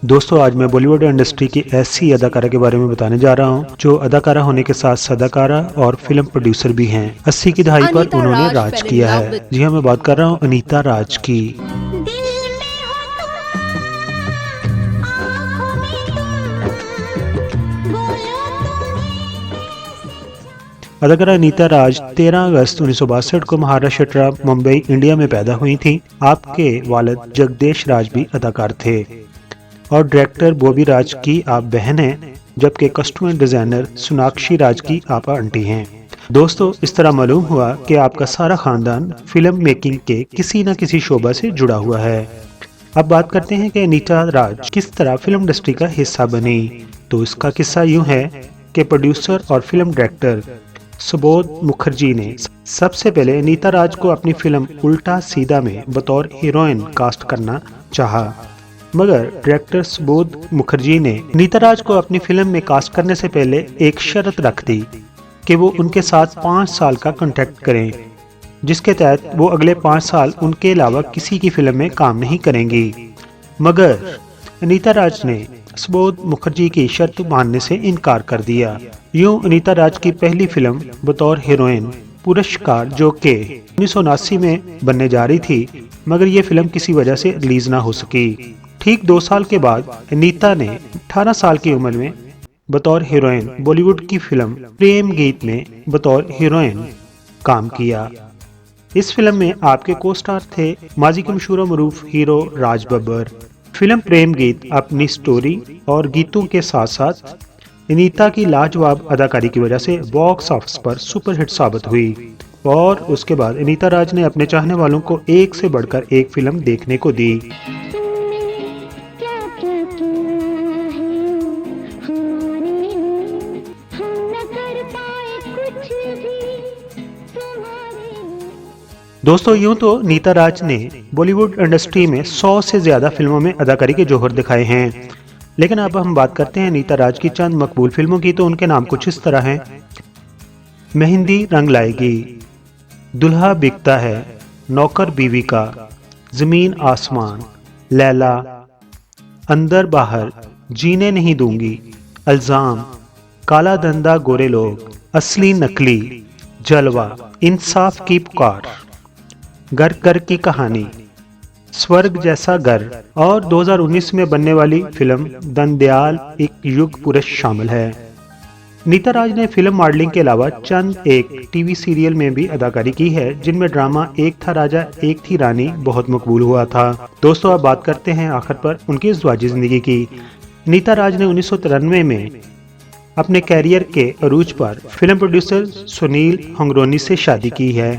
दोस्तों आज मैं बॉलीवुड इंडस्ट्री की ऐसी अदाकारा के बारे में बताने जा रहा हूं जो अदाकारा होने के साथ अदाकारा और फिल्म प्रोड्यूसर भी हैं। 80 की दहाई पर उन्होंने राज किया है। जी हाँ, मैं बात कर रहा हूं अनीता राज की। अदाकारा अनीता राज 13 अगस्त 1962 को महाराष्ट्र मुंबई इंडिया में पैदा हुई थी। आपके वालिद जगदेश राज भी अदाकार थे और डायरेक्टर बॉबी राज की आप बहन हैं, जबकि कस्टमर डिजाइनर सोनाक्षी राज की आप आंटी हैं। दोस्तों इस तरह मालूम हुआ कि आपका सारा खानदान फिल्म मेकिंग के किसी न किसी शोबा से जुड़ा हुआ है। अब बात करते हैं कि अनीता राज किस तरह फिल्म इंडस्ट्री का हिस्सा बनी। तो इसका किस्सा यूं है कि प्रोड्यूसर और फिल्म डायरेक्टर सुबोध मुखर्जी ने सबसे पहले अनीता राज को अपनी फिल्म उल्टा सीधा में बतौर हीरोइन कास्ट करना चाहा, मगर डायरेक्टर सुबोध मुखर्जी ने अनीता राज को अपनी फिल्म में कास्ट करने से पहले एक शर्त रख दी कि वो उनके साथ 5 साल का कॉन्ट्रैक्ट करें, जिसके तहत वो अगले 5 साल उनके अलावा किसी की फिल्म में काम नहीं करेंगी। मगर अनीता राज ने सुबोध मुखर्जी की शर्त मानने से इनकार कर दिया। यूं अनीता राज की पहली फिल्म बतौर हीरोइन पुरस्कार, जो कि 1979 में बनने जा रही थी, मगर ये फिल्म किसी वजह से रिलीज ना हो सकी। ठीक 2 साल के बाद अनीता ने 18 साल की उम्र में बतौर हीरोइन बॉलीवुड की फिल्म प्रेम गीत में बतौर हीरोइन काम किया। इस फिल्म में आपके को स्टार थे माजी के मशहूर मरूफ हीरो राज बब्बर। फिल्म प्रेम गीत अपनी स्टोरी और गीतों के साथ साथ अनीता की लाजवाब अदाकारी की वजह से बॉक्स ऑफिस पर सुपरहिट साबित हुई और उसके बाद अनीता राज ने अपने चाहने वालों को एक से बढ़कर एक फिल्म देखने को दी। दोस्तों यूं तो अनीता राज ने बॉलीवुड इंडस्ट्री में 100 से ज्यादा फिल्मों में अदाकारी के जौहर दिखाए हैं, लेकिन अब हम बात करते हैं अनीता राज की चंद मकबूल फिल्मों की। तो उनके नाम कुछ इस तरह हैं: मेहंदी रंग लाएगी, दुल्हा बिकता है, नौकर बीवी का, जमीन आसमान, लैला, अंदर बाहर, जीने नहीं दूंगी, अल्जाम, काला धंधा गोरे लोग, असली नकली, जलवा, इंसाफ की पुकार, घर घर की कहानी, स्वर्ग जैसा घर और 2019 में बनने वाली फिल्म दंदयाल एक युग पुरुष शामिल है। अनीता राज ने फिल्म मॉडलिंग के अलावा चंद एक टीवी सीरियल में भी अदाकारी की है, जिनमें ड्रामा एक था राजा एक थी रानी बहुत मकबूल हुआ था। दोस्तों अब बात करते हैं आखिर पर उनकी ज़वाजी जिंदगी की। अनीता राज ने 1993 में अपने कैरियर के अरूज पर फिल्म प्रोड्यूसर सुनील हंगरोनी से शादी की है।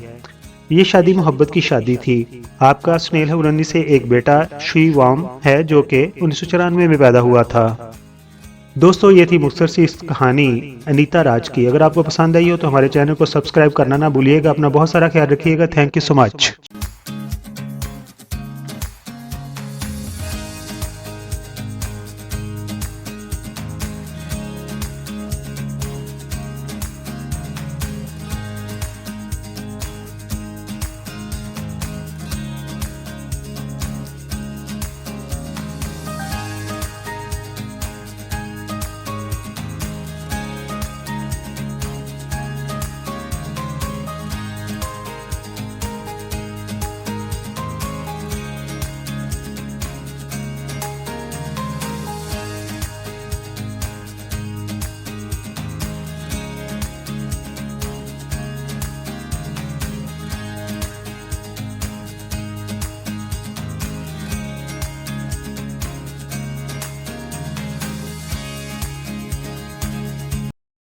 ये शादी मोहब्बत की शादी थी। आपका सुनील हंगरोनी से एक बेटा शिवाम है, जो कि 1994 में पैदा हुआ था। दोस्तों ये थी मुख्तसर सी इस कहानी अनीता राज की। अगर आपको पसंद आई हो तो हमारे चैनल को सब्सक्राइब करना ना भूलिएगा। अपना बहुत सारा ख्याल रखिएगा। Thank you so much.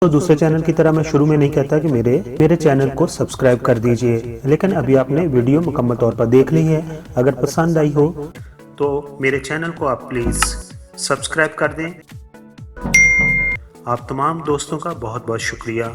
तो दूसरे चैनल की तरह मैं शुरू में नहीं कहता कि मेरे चैनल को सब्सक्राइब कर दीजिए, लेकिन अभी आपने वीडियो मुकम्मल तौर पर देख ली है। अगर पसंद आई हो तो मेरे चैनल को आप प्लीज़ सब्सक्राइब कर दें। आप तमाम दोस्तों का बहुत बहुत शुक्रिया।